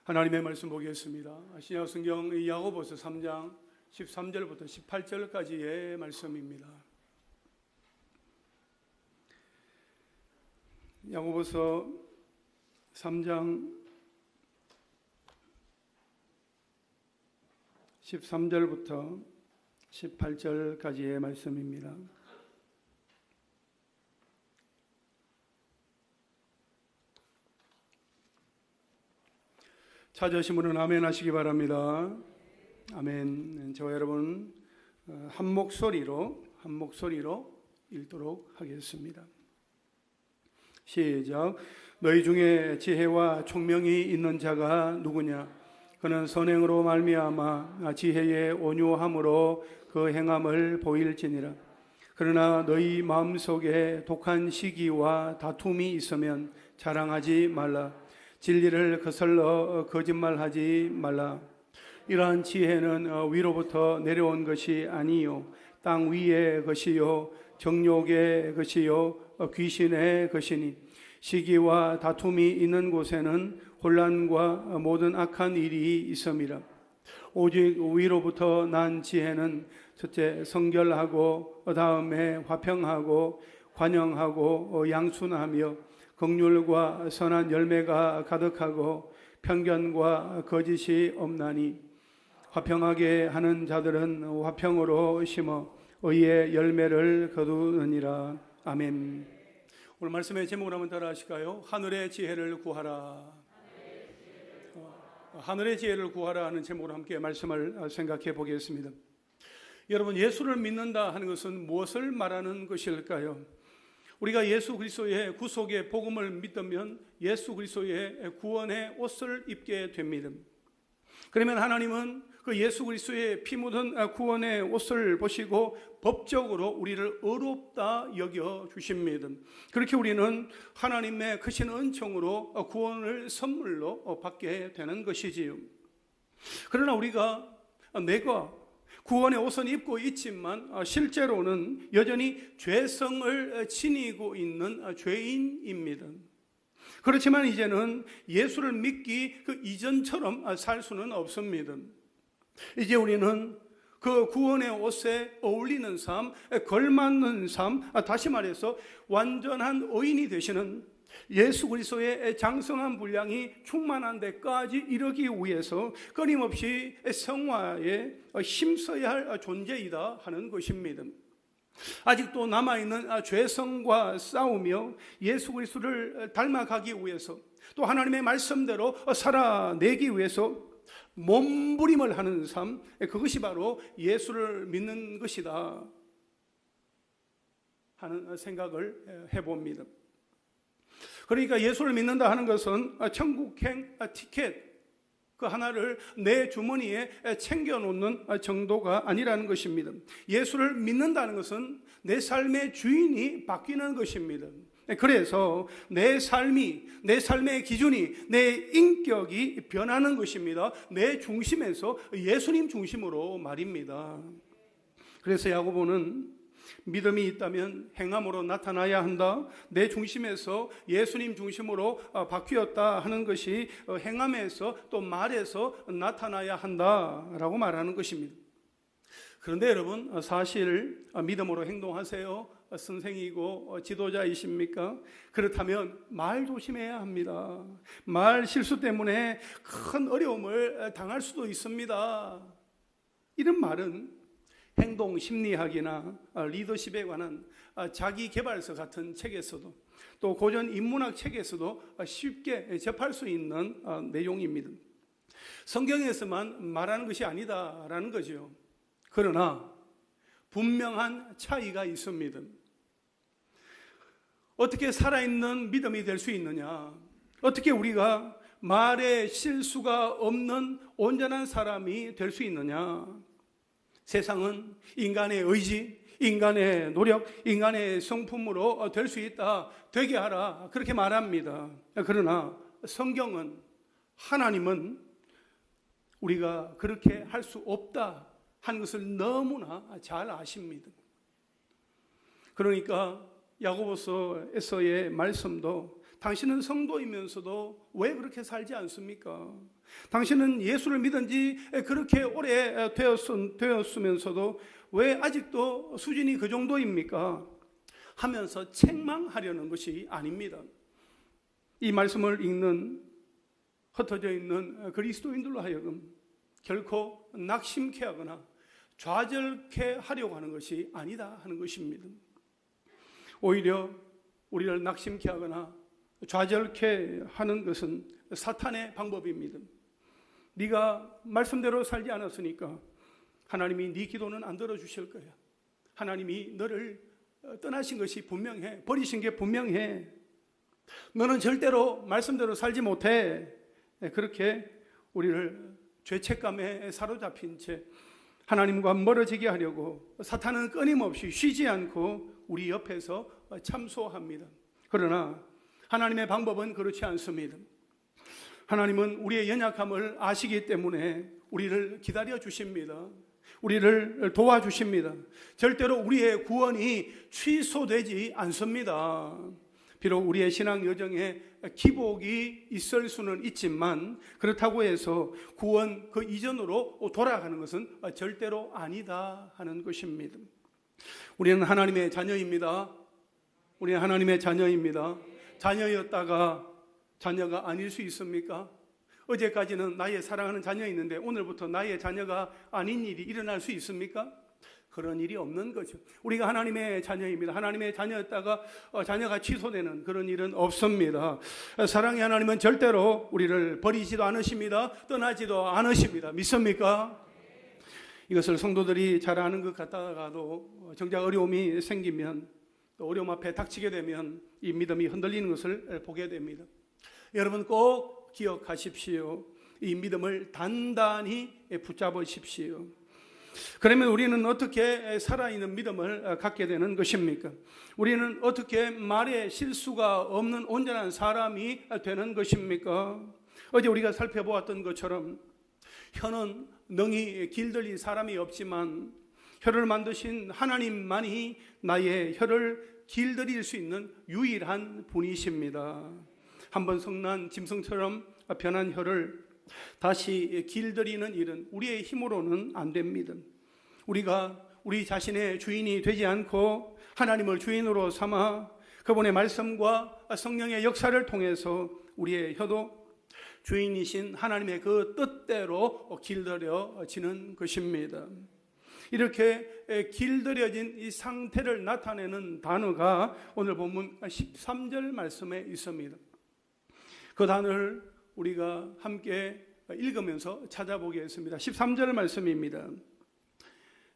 하나님의 말씀 보겠습니다. 신약 성경 야고보서 3장 13절부터 18절까지의 말씀입니다. 야고보서 3장 13절부터 18절까지의 말씀입니다. 찾으신 분은 아멘 하시기 바랍니다. 아멘. 저와 여러분 한 목소리로 읽도록 하겠습니다. 시작. 너희 중에 지혜와 총명이 있는 자가 누구냐? 그는 선행으로 말미암아 지혜의 온유함으로 그 행함을 보일지니라. 그러나 너희 마음속에 독한 시기와 다툼이 있으면 자랑하지 말라. 진리를 거슬러 거짓말하지 말라. 이러한 지혜는 위로부터 내려온 것이 아니요 땅 위의 것이요 정욕의 것이요 귀신의 것이니 시기와 다툼이 있는 곳에는 혼란과 모든 악한 일이 있음이라. 오직 위로부터 난 지혜는 첫째 성결하고 다음에 화평하고 관영하고 양순하며 긍휼과 선한 열매가 가득하고 편견과 거짓이 없나니 화평하게 하는 자들은 화평으로 심어 의의 열매를 거두느니라. 아멘. 오늘 말씀의 제목을 한번 따라 하실까요? 하늘의 지혜를 구하라. 하늘의 지혜를 구하라 하는 제목으로 함께 말씀을 생각해 보겠습니다. 여러분, 예수를 믿는다 하는 것은 무엇을 말하는 것일까요? 우리가 예수 그리스도의 구속의 복음을 믿으면 예수 그리스도의 구원의 옷을 입게 됩니다. 그러면 하나님은 그 예수 그리스도의 피 묻은 구원의 옷을 보시고 법적으로 우리를 의롭다 여겨 주십니다. 그렇게 우리는 하나님의 크신 은총으로 구원을 선물로 받게 되는 것이지요. 그러나 우리가 내가 구원의 옷은 입고 있지만 실제로는 여전히 죄성을 지니고 있는 죄인입니다. 그렇지만 이제는 예수를 믿기 그 이전처럼 살 수는 없습니다. 이제 우리는 그 구원의 옷에 어울리는 삶, 걸맞는 삶, 다시 말해서 완전한 의인이 되시는 예수 그리스도의 장성한 분량이 충만한 데까지 이르기 위해서 끊임없이 성화에 힘써야 할 존재이다 하는 것입니다. 아직도 남아있는 죄성과 싸우며 예수 그리스도를 닮아가기 위해서 또 하나님의 말씀대로 살아내기 위해서 몸부림을 하는 삶, 그것이 바로 예수를 믿는 것이다 하는 생각을 해봅니다. 그러니까 예수를 믿는다 하는 것은 천국행 티켓 그 하나를 내 주머니에 챙겨놓는 정도가 아니라는 것입니다. 예수를 믿는다는 것은 내 삶의 주인이 바뀌는 것입니다. 그래서 내 삶의 기준이, 내 인격이 변하는 것입니다. 내 중심에서 예수님 중심으로 말입니다. 그래서 야고보는 믿음이 있다면 행함으로 나타나야 한다. 내 중심에서 예수님 중심으로 바뀌었다 하는 것이 행함에서 또 말에서 나타나야 한다라고 말하는 것입니다. 그런데 여러분, 사실 믿음으로 행동하세요? 선생이고 지도자이십니까? 그렇다면 말 조심해야 합니다. 말 실수 때문에 큰 어려움을 당할 수도 있습니다. 이런 말은 행동 심리학이나 리더십에 관한 자기 개발서 같은 책에서도 또 고전 인문학 책에서도 쉽게 접할 수 있는 내용입니다. 성경에서만 말하는 것이 아니다라는 거죠. 그러나 분명한 차이가 있습니다. 어떻게 살아있는 믿음이 될 수 있느냐? 어떻게 우리가 말에 실수가 없는 온전한 사람이 될 수 있느냐? 세상은 인간의 의지, 인간의 노력, 인간의 성품으로 될 수 있다, 되게 하라, 그렇게 말합니다. 그러나 성경은, 하나님은 우리가 그렇게 할 수 없다 하는 것을 너무나 잘 아십니다. 그러니까 야고보서에서의 말씀도 당신은 성도이면서도 왜 그렇게 살지 않습니까? 당신은 예수를 믿은 지 그렇게 오래 되었으면서도 왜 아직도 수준이 그 정도입니까? 하면서 책망하려는 것이 아닙니다. 이 말씀을 읽는 흩어져 있는 그리스도인들로 하여금 결코 낙심케 하거나 좌절케 하려고 하는 것이 아니다 하는 것입니다. 오히려 우리를 낙심케 하거나 좌절케 하는 것은 사탄의 방법입니다. 네가 말씀대로 살지 않았으니까 하나님이 네 기도는 안 들어주실 거야. 하나님이 너를 떠나신 것이 분명해. 버리신 게 분명해. 너는 절대로 말씀대로 살지 못해. 그렇게 우리를 죄책감에 사로잡힌 채 하나님과 멀어지게 하려고 사탄은 끊임없이 쉬지 않고 우리 옆에서 참소합니다. 그러나 하나님의 방법은 그렇지 않습니다. 하나님은 우리의 연약함을 아시기 때문에 우리를 기다려 주십니다. 우리를 도와주십니다. 절대로 우리의 구원이 취소되지 않습니다. 비록 우리의 신앙 여정에 기복이 있을 수는 있지만 그렇다고 해서 구원 그 이전으로 돌아가는 것은 절대로 아니다 하는 것입니다. 우리는 하나님의 자녀입니다. 우리는 하나님의 자녀입니다. 자녀였다가 자녀가 아닐 수 있습니까? 어제까지는 나의 사랑하는 자녀였는데 오늘부터 나의 자녀가 아닌 일이 일어날 수 있습니까? 그런 일이 없는 거죠. 우리가 하나님의 자녀입니다. 하나님의 자녀였다가 자녀가 취소되는 그런 일은 없습니다. 사랑의 하나님은 절대로 우리를 버리지도 않으십니다. 떠나지도 않으십니다. 믿습니까? 이것을 성도들이 잘 아는 것 같다가도 정작 어려움이 생기면 또 어려움 앞에 닥치게 되면 이 믿음이 흔들리는 것을 보게 됩니다. 여러분 꼭 기억하십시오. 이 믿음을 단단히 붙잡으십시오. 그러면 우리는 어떻게 살아있는 믿음을 갖게 되는 것입니까? 우리는 어떻게 말에 실수가 없는 온전한 사람이 되는 것입니까? 어제 우리가 살펴보았던 것처럼 혀는 능히 길들일 사람이 없지만 혀를 만드신 하나님만이 나의 혀를 길들일 수 있는 유일한 분이십니다. 한번 성난 짐승처럼 변한 혀를 다시 길들이는 일은 우리의 힘으로는 안 됩니다. 우리가 우리 자신의 주인이 되지 않고 하나님을 주인으로 삼아 그분의 말씀과 성령의 역사를 통해서 우리의 혀도 주인이신 하나님의 그 뜻대로 길들여지는 것입니다. 이렇게 길들여진 이 상태를 나타내는 단어가 오늘 본문 13절 말씀에 있습니다. 그 단어를 우리가 함께 읽으면서 찾아보겠습니다. 13절 말씀입니다.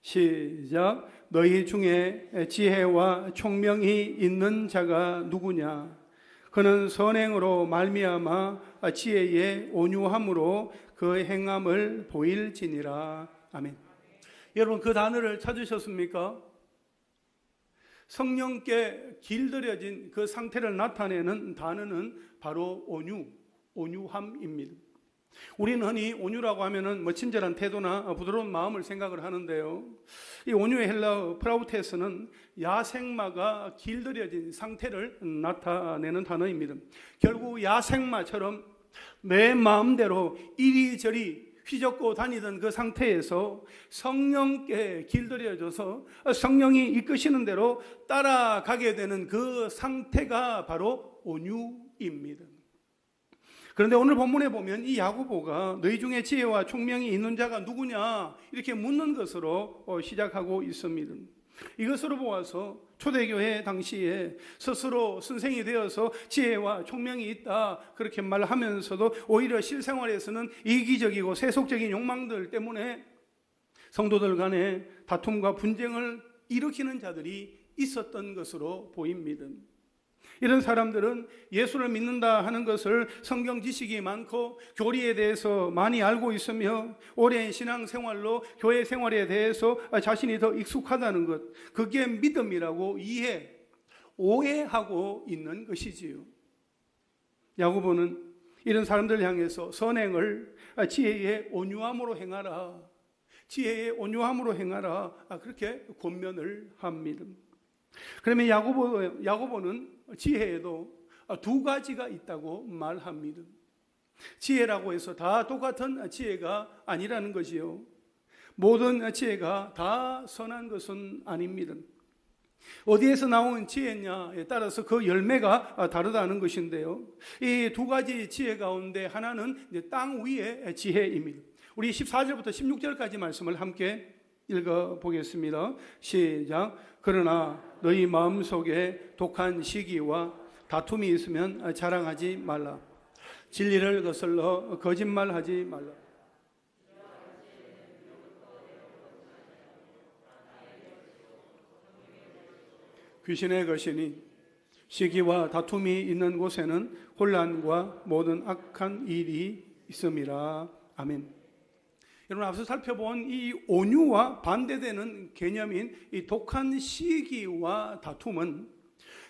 시작. 너희 중에 지혜와 총명이 있는 자가 누구냐? 그는 선행으로 말미암아 지혜의 온유함으로 그 행함을 보일지니라. 아멘. 여러분 그 단어를 찾으셨습니까? 성령께 길들여진 그 상태를 나타내는 단어는 바로 온유함입니다. 우리는 흔히 온유라고 하면은 친절한 태도나 부드러운 마음을 생각을 하는데요. 이 온유의 헬라어 프라우테스는 야생마가 길들여진 상태를 나타내는 단어입니다. 결국 야생마처럼 내 마음대로 이리저리 휘젓고 다니던 그 상태에서 성령께 길들여져서 성령이 이끄시는 대로 따라가게 되는 그 상태가 바로 온유입니다. 그런데 오늘 본문에 보면 이 야고보가 너희 중에 지혜와 총명이 있는 자가 누구냐 이렇게 묻는 것으로 시작하고 있습니다. 이것으로 보아서 초대교회 당시에 스스로 선생이 되어서 지혜와 총명이 있다 그렇게 말하면서도 오히려 실생활에서는 이기적이고 세속적인 욕망들 때문에 성도들 간에 다툼과 분쟁을 일으키는 자들이 있었던 것으로 보입니다. 이런 사람들은 예수를 믿는다 하는 것을 성경 지식이 많고 교리에 대해서 많이 알고 있으며 오랜 신앙생활로 교회 생활에 대해서 자신이 더 익숙하다는 것, 그게 믿음이라고 오해하고 있는 것이지요. 야고보는 이런 사람들을 향해서 선행을 지혜의 온유함으로 행하라, 지혜의 온유함으로 행하라, 그렇게 권면을 합니다. 그러면 야고보는 지혜에도 두 가지가 있다고 말합니다. 지혜라고 해서 다 똑같은 지혜가 아니라는 것이요, 모든 지혜가 다 선한 것은 아닙니다. 어디에서 나온 지혜냐에 따라서 그 열매가 다르다는 것인데요, 이 두 가지 지혜 가운데 하나는 이제 땅 위의 지혜입니다. 우리 14절부터 16절까지 말씀을 함께 읽어보겠습니다. 시작. 그러나 너희 마음속에 독한 시기와 다툼이 있으면 자랑하지 말라. 진리를 거슬러 거짓말하지 말라. 귀신의 거신이 시기와 다툼이 있는 곳에는 혼란과 모든 악한 일이 있음이라. 아멘. 여러분, 앞서 살펴본 이 온유와 반대되는 개념인 이 독한 시기와 다툼은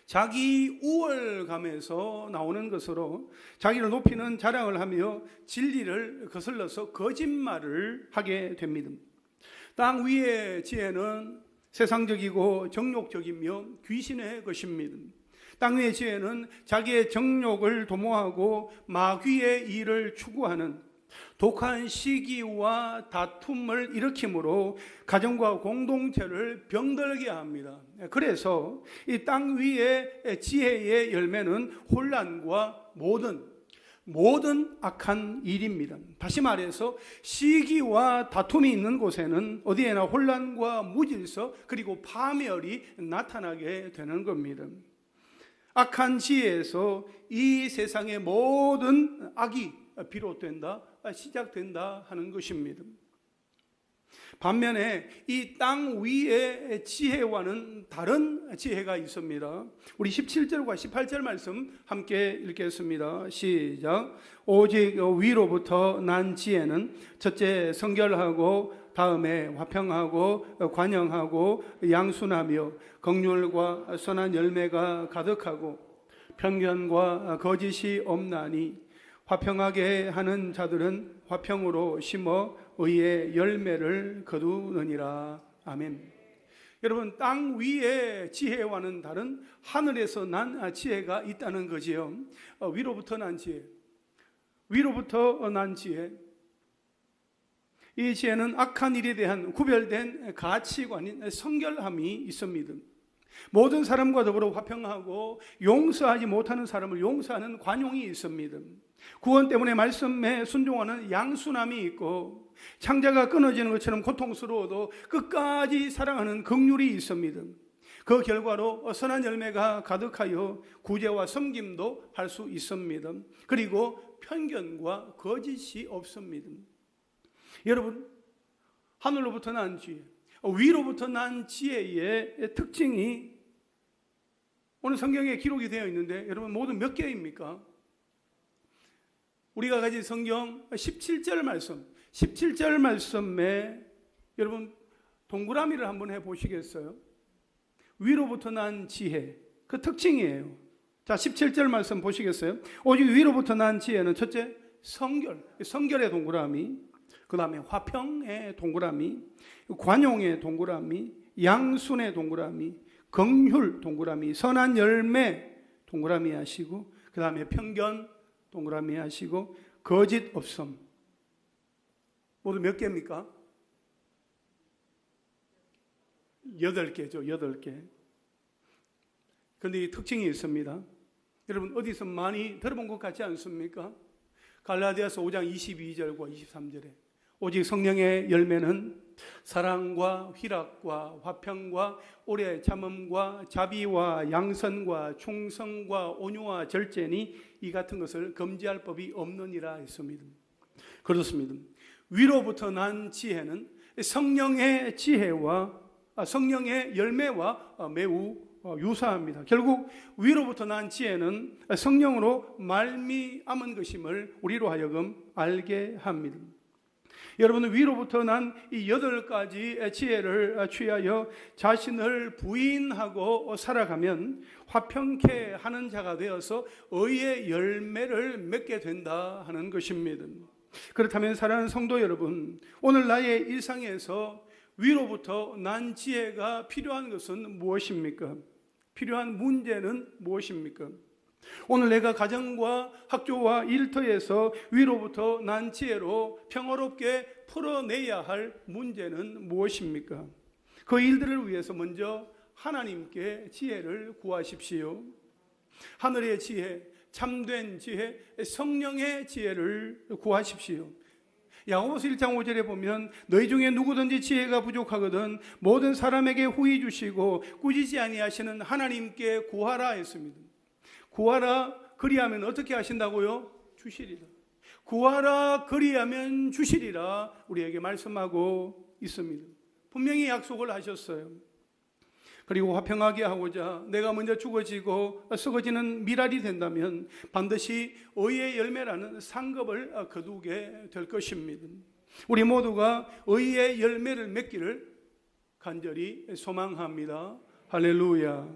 자기 우월감에서 나오는 것으로 자기를 높이는 자랑을 하며 진리를 거슬러서 거짓말을 하게 됩니다. 땅 위의 지혜는 세상적이고 정욕적이며 귀신의 것입니다. 땅 위의 지혜는 자기의 정욕을 도모하고 마귀의 일을 추구하는 독한 시기와 다툼을 일으키므로 가정과 공동체를 병들게 합니다. 그래서 이 땅 위의 지혜의 열매는 혼란과 모든 악한 일입니다. 다시 말해서 시기와 다툼이 있는 곳에는 어디에나 혼란과 무질서 그리고 파멸이 나타나게 되는 겁니다. 악한 지혜에서 이 세상의 모든 악이 비롯된다, 시작된다 하는 것입니다. 반면에 이 땅 위의 지혜와는 다른 지혜가 있습니다. 우리 17절과 18절 말씀 함께 읽겠습니다. 시작. 오직 위로부터 난 지혜는 첫째 성결하고 다음에 화평하고 관영하고 양순하며 긍휼과 선한 열매가 가득하고 편견과 거짓이 없나니 화평하게 하는 자들은 화평으로 심어 의의 열매를 거두느니라. 아멘. 여러분, 땅 위의 지혜와는 다른 하늘에서 난 지혜가 있다는 거지요. 위로부터 난 지혜, 위로부터 난 지혜. 이 지혜는 악한 일에 대한 구별된 가치관인 성결함이 있습니다. 모든 사람과 더불어 화평하고 용서하지 못하는 사람을 용서하는 관용이 있습니다. 구원 때문에 말씀에 순종하는 양순함이 있고, 창자가 끊어지는 것처럼 고통스러워도 끝까지 사랑하는 긍휼이 있습니다. 그 결과로 선한 열매가 가득하여 구제와 섬김도 할 수 있습니다. 그리고 편견과 거짓이 없습니다. 여러분, 하늘로부터 난 지혜, 위로부터 난 지혜의 특징이 오늘 성경에 기록이 되어 있는데, 여러분 모두 몇 개입니까? 우리가 가진 성경 17절 말씀, 17절 말씀에 여러분 동그라미를 한번 해보시겠어요? 위로부터 난 지혜, 그 특징이에요. 자, 17절 말씀 보시겠어요? 오직 위로부터 난 지혜는 첫째 성결의 동그라미, 그 다음에 화평의 동그라미, 관용의 동그라미, 양순의 동그라미, 긍휼 동그라미, 선한 열매 동그라미 하시고, 그 다음에 편견 동그라미 하시고, 거짓 없음. 모두 몇 개입니까? 8개죠. 8개. 그런데 이 특징이 있습니다. 여러분 어디서 많이 들어본 것 같지 않습니까? 갈라디아서 5장 22절과 23절에 오직 성령의 열매는 사랑과 희락과 화평과 오래 참음과 자비와 양선과 충성과 온유와 절제니 이 같은 것을 금지할 법이 없느니라 했습니다. 그렇습니다. 위로부터 난 지혜는 성령의 지혜와 성령의 열매와 매우 유사합니다. 결국 위로부터 난 지혜는 성령으로 말미암은 것임을 우리로 하여금 알게 합니다. 여러분은 위로부터 난 이 8가지 지혜를 취하여 자신을 부인하고 살아가면 화평케 하는 자가 되어서 의의 열매를 맺게 된다 하는 것입니다. 그렇다면 사랑하는 성도 여러분, 오늘 나의 일상에서 위로부터 난 지혜가 필요한 것은 무엇입니까? 필요한 문제는 무엇입니까? 오늘 내가 가정과 학교와 일터에서 위로부터 난 지혜로 평화롭게 풀어내야 할 문제는 무엇입니까? 그 일들을 위해서 먼저 하나님께 지혜를 구하십시오. 하늘의 지혜, 참된 지혜, 성령의 지혜를 구하십시오. 야고보서 1장 5절에 보면 너희 중에 누구든지 지혜가 부족하거든 모든 사람에게 후히 주시고 꾸짖지 아니하시는 하나님께 구하라 했습니다. 구하라 그리하면 어떻게 하신다고요? 주시리라. 구하라 그리하면 주시리라 우리에게 말씀하고 있습니다. 분명히 약속을 하셨어요. 그리고 화평하게 하고자 내가 먼저 죽어지고 썩어지는 미랄이 된다면 반드시 의의 열매라는 상급을 거두게 될 것입니다. 우리 모두가 의의 열매를 맺기를 간절히 소망합니다. 할렐루야.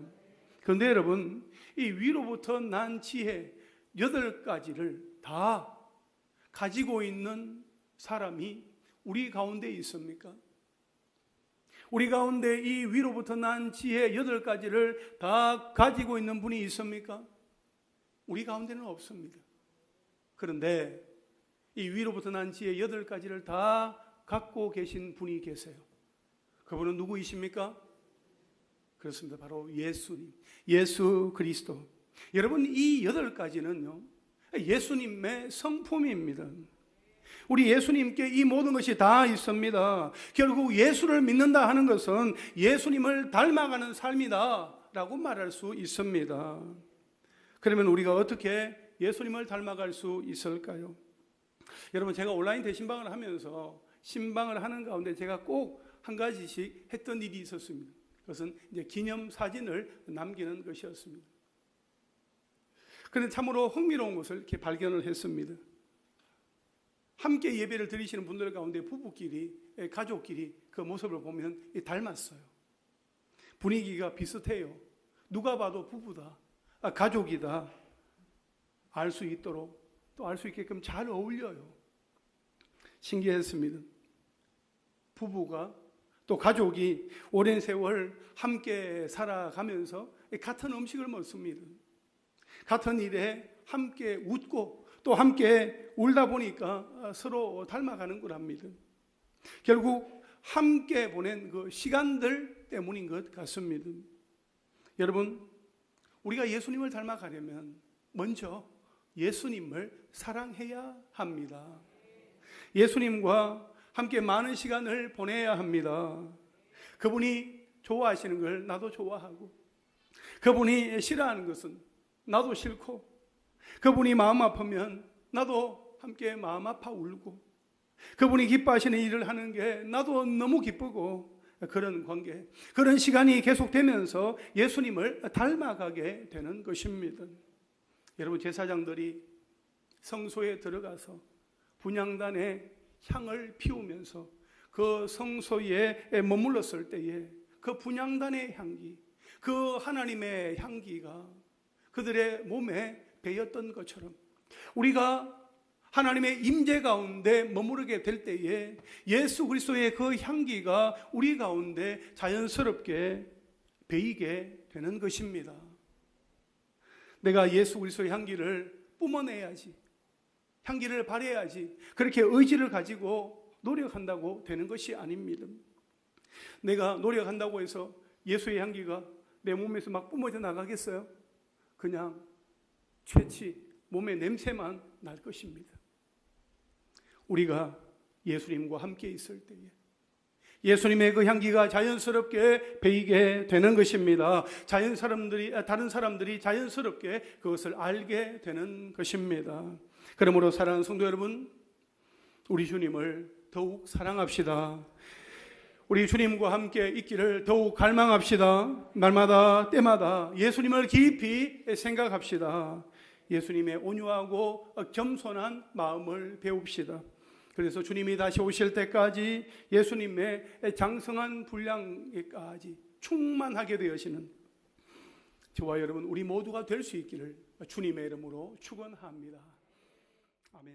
그런데 여러분, 이 위로부터 난 지혜 8가지를 다 가지고 있는 사람이 우리 가운데 있습니까? 우리 가운데 이 위로부터 난 지혜 8가지를 다 가지고 있는 분이 있습니까? 우리 가운데는 없습니다. 그런데 이 위로부터 난 지혜 8가지를 다 갖고 계신 분이 계세요. 그분은 누구이십니까? 그렇습니다. 바로 예수님, 예수 그리스도. 여러분, 이 8가지는요, 예수님의 성품입니다. 우리 예수님께 이 모든 것이 다 있습니다. 결국 예수를 믿는다 하는 것은 예수님을 닮아가는 삶이다 라고 말할 수 있습니다. 그러면 우리가 어떻게 예수님을 닮아갈 수 있을까요? 여러분, 제가 온라인 대신방을 하면서 신방을 하는 가운데 제가 꼭 한 가지씩 했던 일이 있었습니다. 그것은 이제 기념 사진을 남기는 것이었습니다. 그런데 참으로 흥미로운 것을 이렇게 발견을 했습니다. 함께 예배를 드리시는 분들 가운데 부부끼리, 가족끼리 그 모습을 보면 닮았어요. 분위기가 비슷해요. 누가 봐도 부부다, 가족이다 알 수 있도록, 또 알 수 있게끔 잘 어울려요. 신기했습니다. 부부가 또 가족이 오랜 세월 함께 살아가면서 같은 음식을 먹습니다. 같은 일에 함께 웃고 또 함께 울다 보니까 서로 닮아가는 거랍니다. 결국 함께 보낸 그 시간들 때문인 것 같습니다. 여러분, 우리가 예수님을 닮아가려면 먼저 예수님을 사랑해야 합니다. 예수님과 함께 많은 시간을 보내야 합니다. 그분이 좋아하시는 걸 나도 좋아하고, 그분이 싫어하는 것은 나도 싫고, 그분이 마음 아프면 나도 함께 마음 아파 울고, 그분이 기뻐하시는 일을 하는 게 나도 너무 기쁘고, 그런 관계, 그런 시간이 계속되면서 예수님을 닮아가게 되는 것입니다. 여러분, 제사장들이 성소에 들어가서 분향단에 향을 피우면서 그 성소에 머물렀을 때에 그 분향단의 향기, 그 하나님의 향기가 그들의 몸에 배였던 것처럼 우리가 하나님의 임재 가운데 머무르게 될 때에 예수 그리스도의 그 향기가 우리 가운데 자연스럽게 배이게 되는 것입니다. 내가 예수 그리스도의 향기를 뿜어내야지, 향기를 발해야지, 그렇게 의지를 가지고 노력한다고 되는 것이 아닙니다. 내가 노력한다고 해서 예수의 향기가 내 몸에서 막 뿜어져 나가겠어요? 그냥 채취, 몸의 냄새만 날 것입니다. 우리가 예수님과 함께 있을 때에 예수님의 그 향기가 자연스럽게 배이게 되는 것입니다. 다른 사람들이 자연스럽게 그것을 알게 되는 것입니다. 그러므로 사랑하는 성도 여러분, 우리 주님을 더욱 사랑합시다. 우리 주님과 함께 있기를 더욱 갈망합시다. 날마다 때마다 예수님을 깊이 생각합시다. 예수님의 온유하고 겸손한 마음을 배웁시다. 그래서 주님이 다시 오실 때까지 예수님의 장성한 분량까지 충만하게 되시는 저와 여러분, 우리 모두가 될 수 있기를 주님의 이름으로 축원합니다. 아멘.